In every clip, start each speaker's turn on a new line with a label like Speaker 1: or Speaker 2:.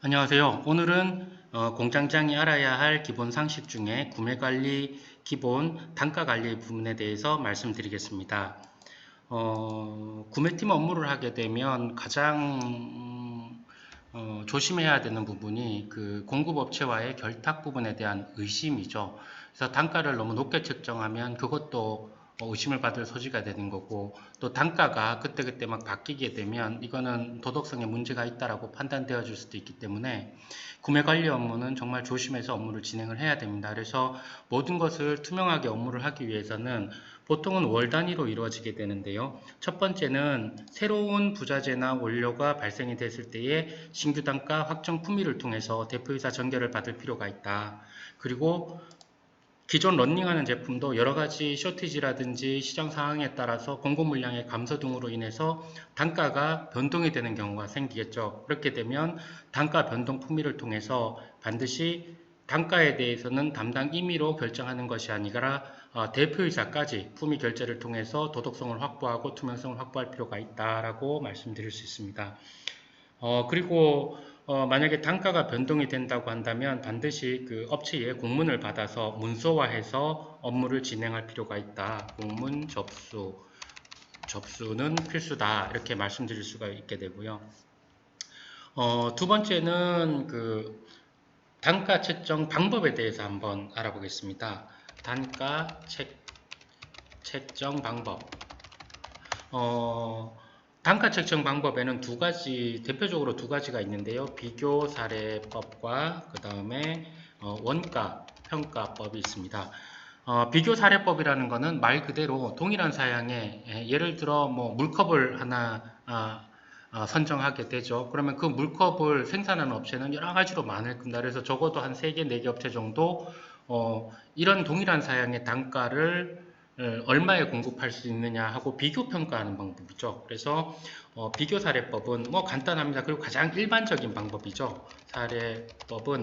Speaker 1: 안녕하세요. 오늘은 공장장이 알아야 할 기본 상식 중에 구매관리 기본 단가관리 부분에 대해서 말씀드리겠습니다. 구매팀 업무를 하게 되면 가장 조심해야 되는 부분이 그 공급업체와의 결탁 부분에 대한 의심이죠. 그래서 단가를 너무 높게 책정하면 그것도 의심을 받을 소지가 되는 거고, 또 단가가 그때그때 막 바뀌게 되면 이거는 도덕성에 문제가 있다라고 판단되어 질 수도 있기 때문에 구매 관리 업무는 정말 조심해서 업무를 진행을 해야 됩니다. 그래서 모든 것을 투명하게 업무를 하기 위해서는 보통은 월 단위로 이루어지게 되는데요. 첫 번째는 새로운 부자재나 원료가 발생이 됐을 때의 신규 단가 확정 품위를 통해서 대표이사 전결을 받을 필요가 있다. 그리고 기존 런닝하는 제품도 여러 가지 쇼티지라든지 시장 상황에 따라서 공급 물량의 감소 등으로 인해서 단가가 변동이 되는 경우가 생기겠죠. 그렇게 되면 단가 변동 품위를 통해서 반드시 단가에 대해서는 담당 임의로 결정하는 것이 아니라 대표이사까지 품위 결제를 통해서 도덕성을 확보하고 투명성을 확보할 필요가 있다라고 말씀드릴 수 있습니다. 그리고 만약에 단가가 변동이 된다고 한다면 반드시 그 업체에 공문을 받아서 문서화해서 업무를 진행할 필요가 있다. 공문 접수는 필수다. 이렇게 말씀드릴 수가 있게 되고요. 두 번째는 그 단가 책정 방법에 대해서 한번 알아보겠습니다. 단가 책정 방법. 단가 책정 방법에는 대표적으로 두 가지가 있는데요. 비교 사례법과 그 다음에 원가 평가법이 있습니다. 비교 사례법이라는 것은 말 그대로 동일한 사양에 예를 들어 뭐 물컵을 하나 선정하게 되죠. 그러면 그 물컵을 생산하는 업체는 여러 가지로 많을 겁니다. 그래서 적어도 한 3개, 4개 업체 정도 이런 동일한 사양의 단가를 얼마에 공급할 수 있느냐 하고 비교 평가하는 방법이죠. 그래서 비교 사례법은 뭐 간단합니다. 그리고 가장 일반적인 방법이죠. 사례법은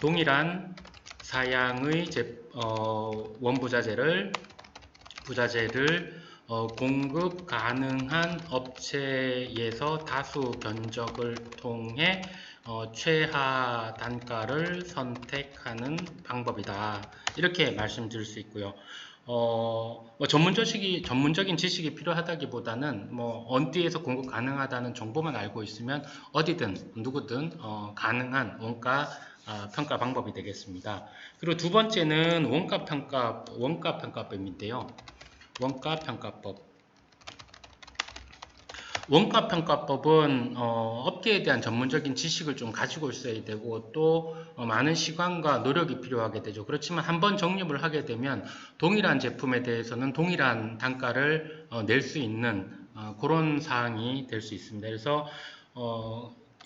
Speaker 1: 동일한 사양의 원부자재를 공급 가능한 업체에서 다수 견적을 통해 최하 단가를 선택하는 방법이다. 이렇게 말씀드릴 수 있고요. 뭐 전문적인 지식이 필요하다기보다는 뭐 언띠에서 공급 가능하다는 정보만 알고 있으면 어디든 누구든 가능한 원가 평가 방법이 되겠습니다. 그리고 두 번째는 원가 평가법인데요. 원가 평가법. 원가 평가법은 업계에 대한 전문적인 지식을 좀 가지고 있어야 되고 또 많은 시간과 노력이 필요하게 되죠. 그렇지만 한번 정립을 하게 되면 동일한 제품에 대해서는 동일한 단가를 낼 수 있는 그런 사항이 될 수 있습니다. 그래서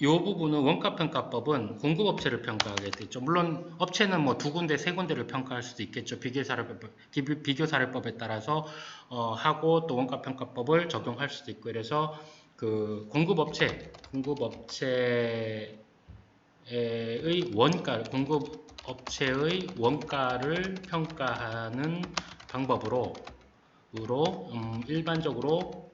Speaker 1: 이 부분은 원가평가법은 공급업체를 평가하게 되죠. 물론 업체는 뭐 2군데, 3군데를 평가할 수도 있겠죠. 비교사례법에 따라서 하고 또 원가평가법을 적용할 수도 있고 그래서 그 공급업체의 원가를 평가하는 방법으로 일반적으로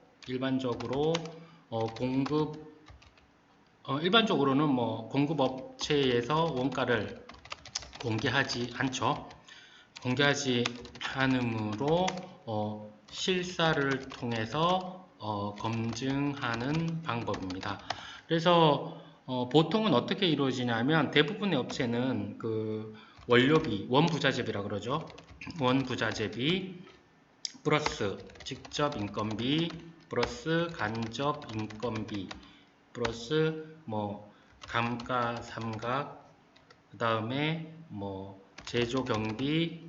Speaker 1: 일반적으로는 뭐 공급업체에서 원가를 공개하지 않죠. 공개하지 않으므로 실사를 통해서 검증하는 방법입니다. 그래서 보통은 어떻게 이루어지냐면 대부분의 업체는 그 원료비, 원부자재비라 그러죠. 원부자재비 플러스 직접 인건비 플러스 간접 인건비 플러스 뭐 감가 삼각 그 다음에 뭐 제조 경비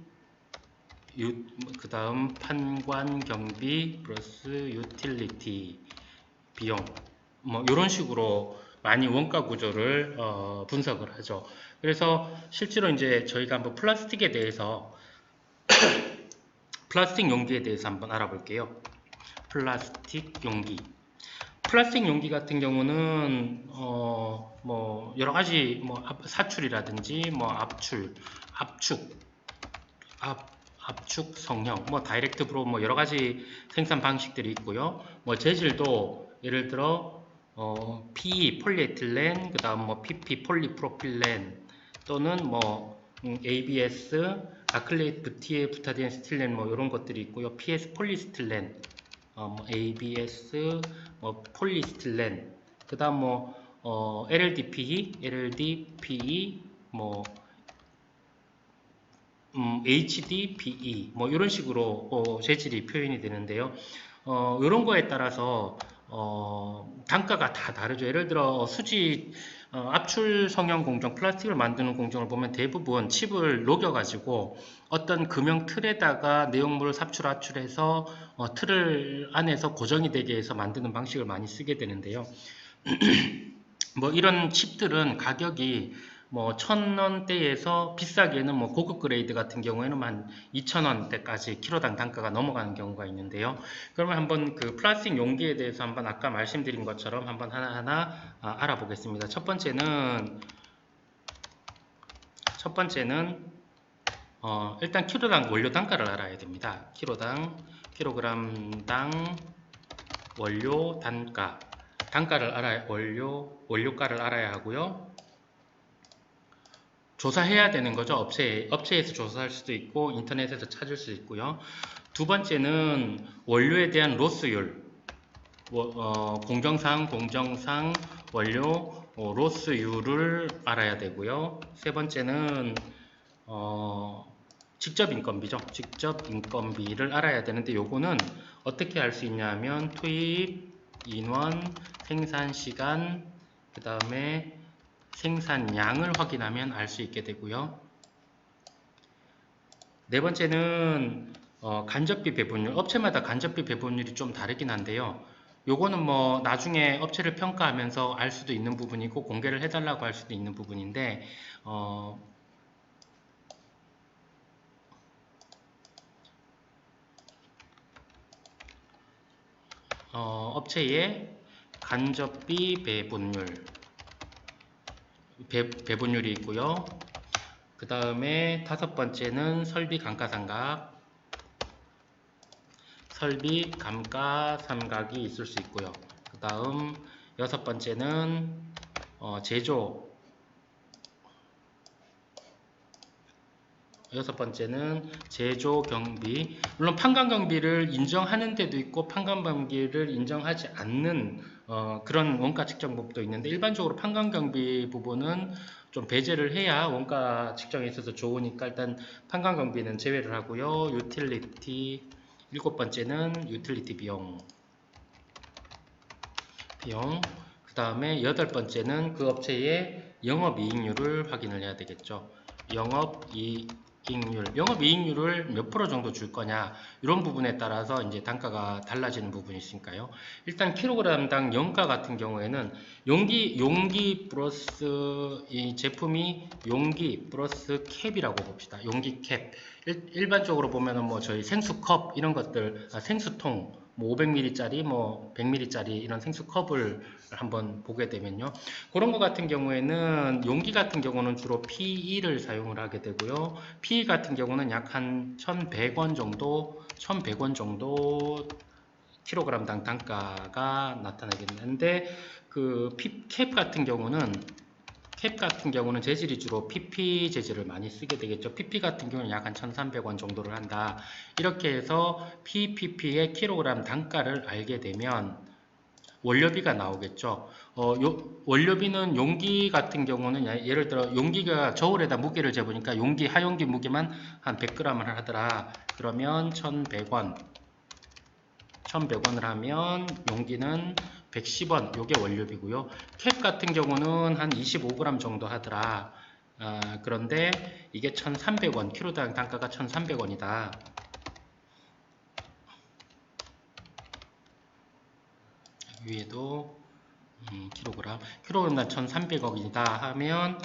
Speaker 1: 그 다음 판관 경비 플러스 유틸리티 비용 뭐 이런 식으로 많이 원가 구조를 분석을 하죠. 그래서 실제로 이제 저희가 한번 플라스틱 용기에 대해서 한번 알아볼게요. 플라스틱 용기 같은 경우는 뭐 여러 가지 뭐 사출이라든지 뭐 압축 성형, 뭐 다이렉트 브로 뭐 여러 가지 생산 방식들이 있고요. 뭐 재질도 예를 들어 PE 폴리에틸렌, 그 다음 뭐 PP 폴리프로필렌 또는 뭐 ABS 아클레이트 부티에 부타디엔 스틸렌 뭐 이런 것들이 있고요. PS 폴리스틸렌, 뭐 ABS 뭐 폴리스틸렌, 그 다음 뭐 LLDPE 뭐 HDPE 뭐 이런 식으로 재질이 표현이 되는데요. 이런 거에 따라서 단가가 다 다르죠. 예를 들어 수지 압출 성형 공정, 플라스틱을 만드는 공정을 보면 대부분 칩을 녹여가지고 어떤 금형 틀에다가 내용물을 삽출 압출해서 틀을 안에서 고정이 되게 해서 만드는 방식을 많이 쓰게 되는데요. 뭐 이런 칩들은 가격이 뭐 1,000원대에서 비싸게는 뭐 고급 그레이드 같은 경우에는 한 2,000원대까지 키로당 단가가 넘어가는 경우가 있는데요. 그러면 한번 그 플라스틱 용기에 대해서 한번 아까 말씀드린 것처럼 한번 하나하나 알아보겠습니다. 첫 번째는 일단 키로당 원료 단가를 알아야 됩니다. 킬로그램당 원료 단가를 알아야 원료가를 알아야 하고요. 조사해야 되는 거죠. 업체에서 조사할 수도 있고 인터넷에서 찾을 수 있고요. 두 번째는 원료에 대한 로스율, 공정상 원료 로스율을 알아야 되고요. 세 번째는 직접 인건비죠. 직접 인건비를 알아야 되는데 요거는 어떻게 알 수 있냐면 투입, 인원, 생산 시간, 그 다음에 생산량을 확인하면 알 수 있게 되고요. 네 번째는 간접비 배분율. 업체마다 간접비 배분율이 좀 다르긴 한데요. 요거는 뭐 나중에 업체를 평가하면서 알 수도 있는 부분이고 공개를 해달라고 할 수도 있는 부분인데 업체의 간접비 배분율이 있고요. 그 다음에 다섯 번째는 설비 감가상각이 있을 수 있고요. 그 다음 여섯 번째는 제조 경비. 물론 판관 경비를 인정하는 데도 있고 판관 경비를 인정하지 않는 그런 원가 측정법도 있는데 일반적으로 판관 경비 부분은 좀 배제를 해야 원가 측정에 있어서 좋으니까 일단 판관 경비는 제외를 하고요. 유틸리티, 일곱 번째는 유틸리티 비용. 그 다음에 여덟 번째는 그 업체의 영업이익률을 확인을 해야 되겠죠. 영업이익률을 몇 프로 정도 줄 거냐 이런 부분에 따라서 이제 단가가 달라지는 부분이 있으니까요. 일단 킬로그램당 영가 같은 경우에는 용기 플러스 이 제품이 용기 플러스 캡이라고 봅시다. 용기 캡. 일반적으로 보면은 뭐 저희 생수컵 이런 것들, 생수통 뭐 500ml짜리, 뭐 100ml짜리 이런 생수컵을 한번 보게 되면요. 그런 것 같은 경우에는 용기 같은 경우는 주로 PE를 사용을 하게 되고요. PE 같은 경우는 약 한 1,100원 정도 킬로그램당 단가가 나타나겠는데 그 캡 같은 경우는 재질이 주로 PP 재질을 많이 쓰게 되겠죠. PP 같은 경우는 약 한 1,300원 정도를 한다. 이렇게 해서 PPP의 킬로그램 단가를 알게 되면 원료비가 나오겠죠. 원료비는 용기 같은 경우는 예를 들어 용기가 저울에다 무게를 재보니까 하용기 무게만 한 100g을 하더라. 그러면 1,100원을 하면 용기는 110원, 요게 원료비고요. 캡 같은 경우는 한 25g 정도 하더라. 그런데 이게 1,300원, 킬로당 단가가 1,300원이다. 위에도 킬로그램당 1,300원이다 하면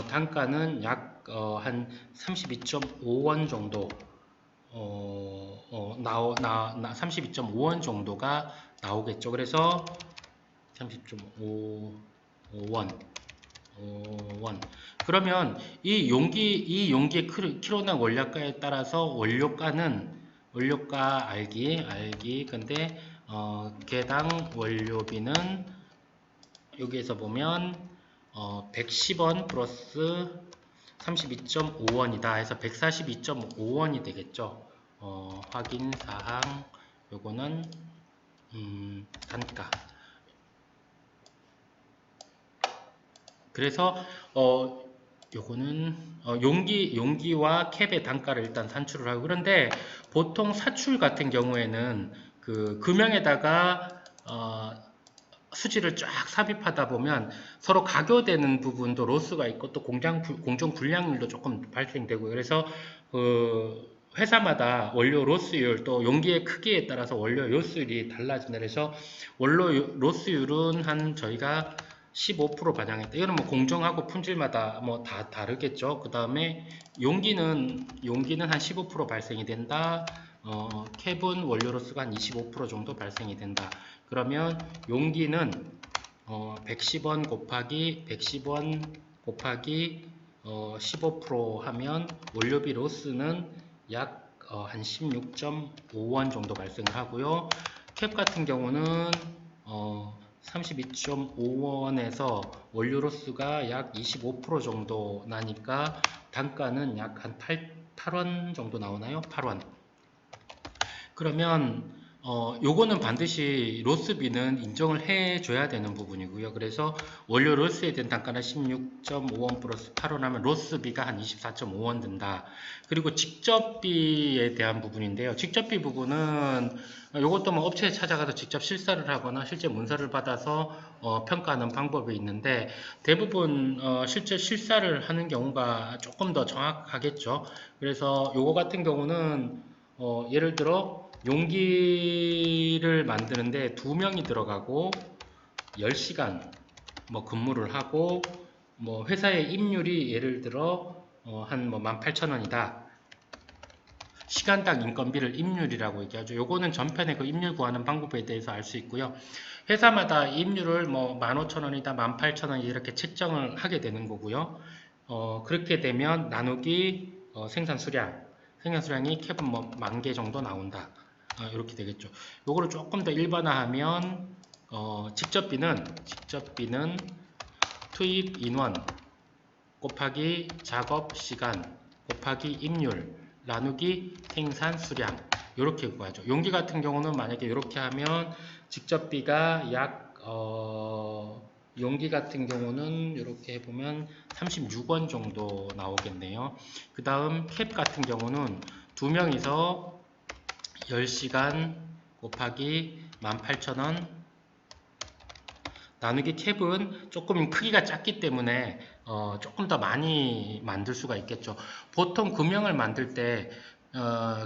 Speaker 1: 단가는 약 한 32.5원 정도 32.5원 정도가 나오겠죠. 그래서 30.5원 그러면 이 용기의 킬로당 원료가에 따라서 원료가 알기 근데 개당 원료비는 여기에서 보면 110원 플러스 32.5원이다 해서 142.5원이 되겠죠. 확인 사항 요거는 단가. 그래서 요거는 용기와 캡의 단가를 일단 산출을 하고, 그런데 보통 사출 같은 경우에는 그 금형에다가 수지를 쫙 삽입하다 보면 서로 가교되는 부분도 로스가 있고 또 공정 불량률도 조금 발생되고요. 그래서 그 회사마다 원료 로스율 또 용기의 크기에 따라서 원료 로스율이 달라진다. 그래서 원료 로스율은 한 저희가 15% 반영했다. 이거는 뭐 공정하고 품질마다 뭐 다 다르겠죠. 그 다음에 용기는 한 15% 발생이 된다. 캡은 원료 로스가 한 25% 정도 발생이 된다. 그러면 용기는 110원 곱하기 110원 곱하기 15% 하면 원료비 로스는 약 한 16.5원 정도 발생을 하고요. 캡 같은 경우는 32.5원에서 원료 로스가 약 25% 정도 나니까 단가는 약 한 8원 정도 나오나요? 8원. 그러면 요거는 반드시 로스비는 인정을 해줘야 되는 부분이고요. 그래서 원료 로스에 대한 단가는 16.5원 플러스 8원 하면 로스비가 한 24.5원 든다. 그리고 직접비에 대한 부분인데요. 직접비 부분은 요것도 뭐 업체에 찾아가서 직접 실사를 하거나 실제 문서를 받아서 평가하는 방법이 있는데, 대부분 실제 실사를 하는 경우가 조금 더 정확하겠죠. 그래서 요거 같은 경우는 예를 들어 용기를 만드는데 2명이 들어가고 10시간 뭐 근무를 하고 뭐 회사의 임률이 예를 들어 한 뭐 18,000원이다. 시간당 인건비를 임률이라고 얘기하죠. 요거는 전편에 그 임률 구하는 방법에 대해서 알 수 있고요. 회사마다 임률을 뭐 15,000원이다, 18,000원 이렇게 책정을 하게 되는 거고요. 그렇게 되면 나누기 생산 수량이 캡은 뭐 10,000개 정도 나온다. 이렇게 되겠죠. 요거를 조금 더 일반화하면 직접비는 투입 인원 곱하기 작업 시간 곱하기 임률 나누기 생산 수량 이렇게 구하죠. 용기 같은 경우는 만약에 이렇게 하면 직접비가 약 용기 같은 경우는 이렇게 보면 36원 정도 나오겠네요. 그 다음 캡 같은 경우는 2명이서 10시간 곱하기 18,000원 나누기 캡은 조금 크기가 작기 때문에 조금 더 많이 만들 수가 있겠죠. 보통 금형을 만들 때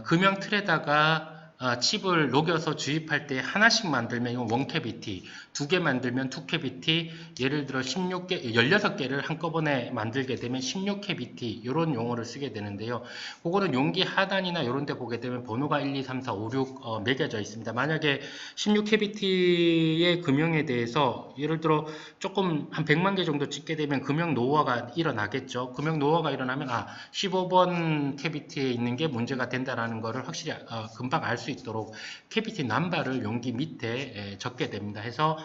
Speaker 1: 금형 틀에다가 칩을 녹여서 주입할 때 하나씩 만들면 이건 1캐비티, 2개 만들면 2캐비티, 예를 들어 16개를 한꺼번에 만들게 되면 16캐비티 이런 용어를 쓰게 되는데요. 그거는 용기 하단이나 이런 데 보게 되면 번호가 1, 2, 3, 4, 5, 6 매겨져 있습니다. 만약에 16캐비티의 금형에 대해서 예를 들어 조금 한 100만 개 정도 찍게 되면 금형 노후화가 일어나겠죠. 금형 노후화가 일어나면 15번 캐비티에 있는 게 문제가 된다라는 거를 확실히 금방 알 수 있도록 캐비티 넘버를 용기 밑에 적게 됩니다. 해서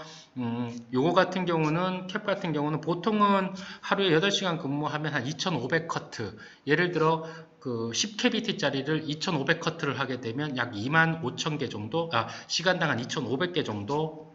Speaker 1: 요거 같은 경우는 캡 같은 경우는 보통은 하루에 8시간 근무하면 한 2,500커트, 예를 들어 그 10캐비티 짜리를 2,500커트를 하게 되면 약 25,000개 정도, 시간당 한 2,500개 정도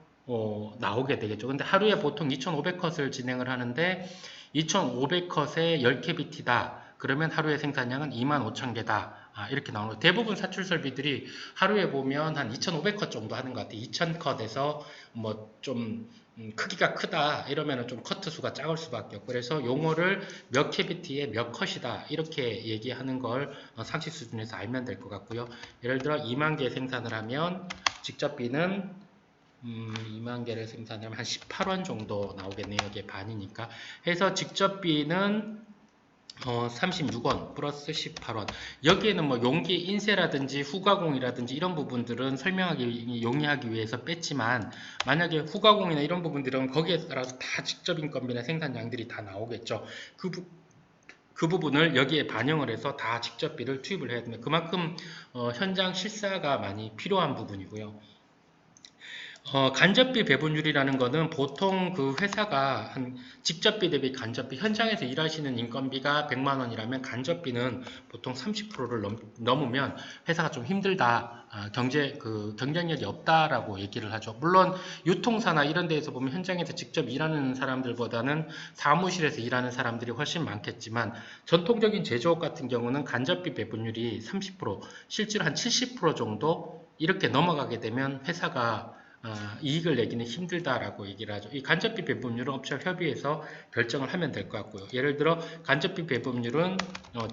Speaker 1: 나오게 되겠죠. 근데 하루에 보통 2,500컷을 진행을 하는데 2,500컷에 10캐비티다. 그러면 하루의 생산량은 25,000개다. 이렇게 나오는 거예요. 대부분 사출 설비들이 하루에 보면 한 2,500컷 정도 하는 것 같아요. 2,000컷에서 뭐 좀 크기가 크다 이러면은 좀 커트 수가 작을 수밖에 없고, 그래서 용어를 몇 캐비티에 몇 컷이다 이렇게 얘기하는 걸 상식 수준에서 알면 될 것 같고요. 예를 들어 2만 개 생산을 하면 직접비는 2만 개를 생산하면 한 18원 정도 나오겠네요. 이게 반이니까. 해서 직접비는 36원 플러스 18원. 여기에는 뭐 용기 인쇄라든지 후가공이라든지 이런 부분들은 용이하기 위해서 뺐지만, 만약에 후가공이나 이런 부분들은 거기에 따라서 다 직접 인건비나 생산량들이 다 나오겠죠. 그 부분을 여기에 반영을 해서 다 직접비를 투입을 해야 됩니다. 그만큼 현장 실사가 많이 필요한 부분이고요. 간접비 배분율이라는 거는 보통 그 회사가 한 직접비 대비 간접비, 현장에서 일하시는 인건비가 100만 원이라면 간접비는 보통 30%를 넘으면 회사가 좀 힘들다, 경쟁력이 없다라고 얘기를 하죠. 물론 유통사나 이런 데에서 보면 현장에서 직접 일하는 사람들보다는 사무실에서 일하는 사람들이 훨씬 많겠지만 전통적인 제조업 같은 경우는 간접비 배분율이 30%, 실제로 한 70% 정도 이렇게 넘어가게 되면 회사가 이익을 내기는 힘들다라고 얘기를 하죠. 이 간접비 배분율은 업체와 협의해서 결정을 하면 될 것 같고요. 예를 들어 간접비 배분율은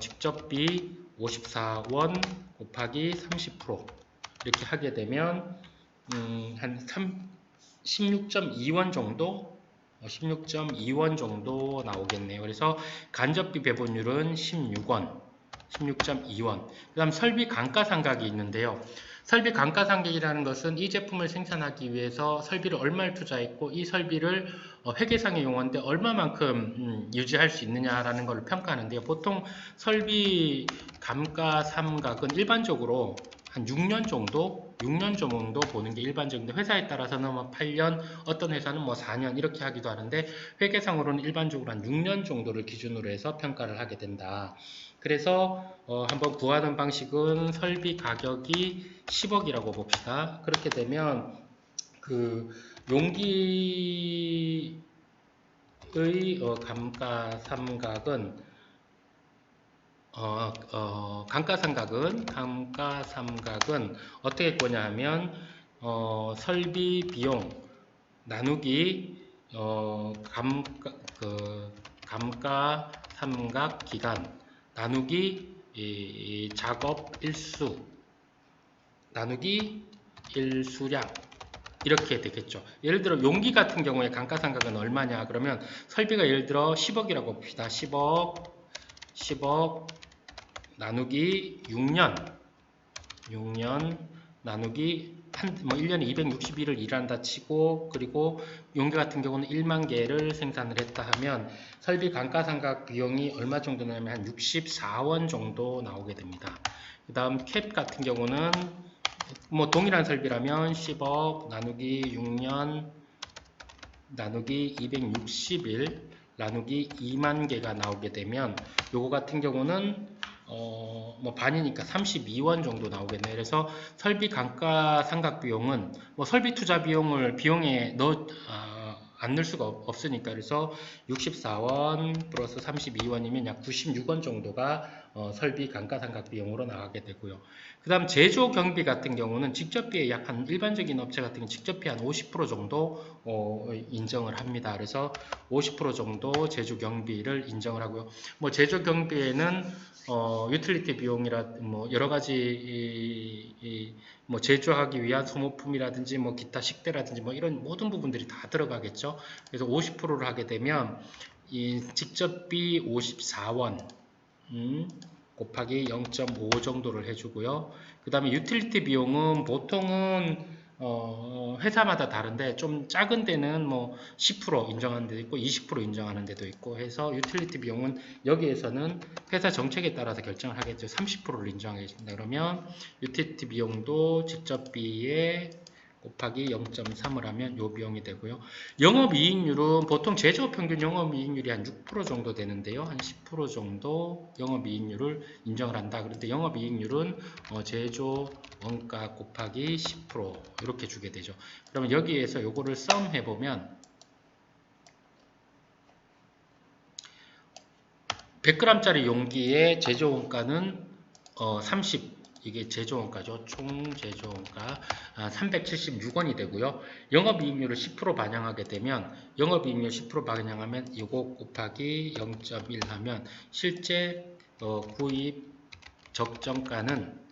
Speaker 1: 직접비 54원 곱하기 30% 이렇게 하게 되면 한 16.2원 정도 16.2원 정도 나오겠네요. 그래서 간접비 배분율은 16원 16.2원. 그 다음 설비 감가상각이 있는데요. 설비 감가상각이라는 것은 이 제품을 생산하기 위해서 설비를 얼마를 투자했고 이 설비를 회계상의 용어인데 얼마만큼 유지할 수 있느냐라는 것을 평가하는데요. 보통 설비 감가상각은 일반적으로 한 6년 정도 보는 게 일반적인데 회사에 따라서는 뭐 8년, 어떤 회사는 뭐 4년 이렇게 하기도 하는데 회계상으로는 일반적으로 한 6년 정도를 기준으로 해서 평가를 하게 된다. 그래서 한번 구하는 방식은 설비 가격이 10억이라고 봅시다. 그렇게 되면 그 용기의 감가상각은 감가상각은 어떻게 구하냐 하면 설비 비용 나누기 감가상각 기간 나누기 작업 일수 나누기 일수량 이렇게 되겠죠. 예를 들어 용기 같은 경우에 감가상각은 얼마냐 그러면 설비가 예를 들어 10억이라고 봅시다. 10억 나누기 6년 나누기 1년에 260일을 일한다 치고 그리고 용기 같은 경우는 1만 개를 생산을 했다 하면 설비 감가상각 비용이 얼마 정도 나냐면 한 64원 정도 나오게 됩니다. 그 다음 캡 같은 경우는 뭐 동일한 설비라면 10억 나누기 6년 나누기 260일 나누기 2만 개가 나오게 되면 요거 같은 경우는 뭐 반이니까 32원 정도 나오겠네요. 그래서 설비 감가상각 비용은 뭐 설비 투자 비용을 비용에 안 넣을 수가 없으니까 그래서 64원 플러스 32원이면 약 96원 정도가 설비 감가상각 비용으로 나가게 되고요. 그 다음 제조 경비 같은 경우는 직접비에 약 한 일반적인 업체 같은 경우 직접비 한 50% 정도 인정을 합니다. 그래서 50% 정도 제조 경비를 인정을 하고요. 뭐 제조 경비에는 유틸리티 비용이라 뭐 여러 가지 뭐 제조하기 위한 소모품이라든지 뭐 기타 식대라든지 뭐 이런 모든 부분들이 다 들어가겠죠. 그래서 50%를 하게 되면 이 직접비 54원 곱하기 0.5 정도를 해주고요. 그 다음에 유틸리티 비용은 보통은 회사마다 다른데 좀 작은 데는 뭐 10% 인정하는 데도 있고 20% 인정하는 데도 있고 해서 유틸리티 비용은 여기에서는 회사 정책에 따라서 결정을 하겠죠. 30%를 인정하겠습니다. 그러면 유틸리티 비용도 직접비에 곱하기 0.3을 하면 요 비용이 되고요. 영업이익률은 보통 제조업 평균 영업이익률이 한 6% 정도 되는데요. 한 10% 정도 영업이익률을 인정을 한다. 그런데 영업이익률은 제조 원가 곱하기 10% 이렇게 주게 되죠. 그러면 여기에서 요거를 썸 해보면 100g짜리 용기의 제조 원가는 30 이게 제조원가죠. 총 제조원가 376원이 되고요. 영업이익률을 10% 반영하게 되면 영업이익률 10% 반영하면 이거 곱하기 0.1 하면 실제 구입 적정가는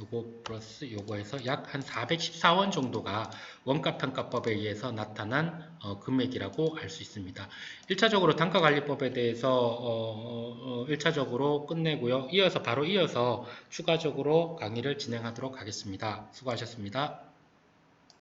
Speaker 1: 요거 플러스 요거에서 약 한 414원 정도가 원가평가법에 의해서 나타난 금액이라고 알 수 있습니다. 1차적으로 단가관리법에 대해서 1차적으로 끝내고요. 바로 이어서 추가적으로 강의를 진행하도록 하겠습니다. 수고하셨습니다.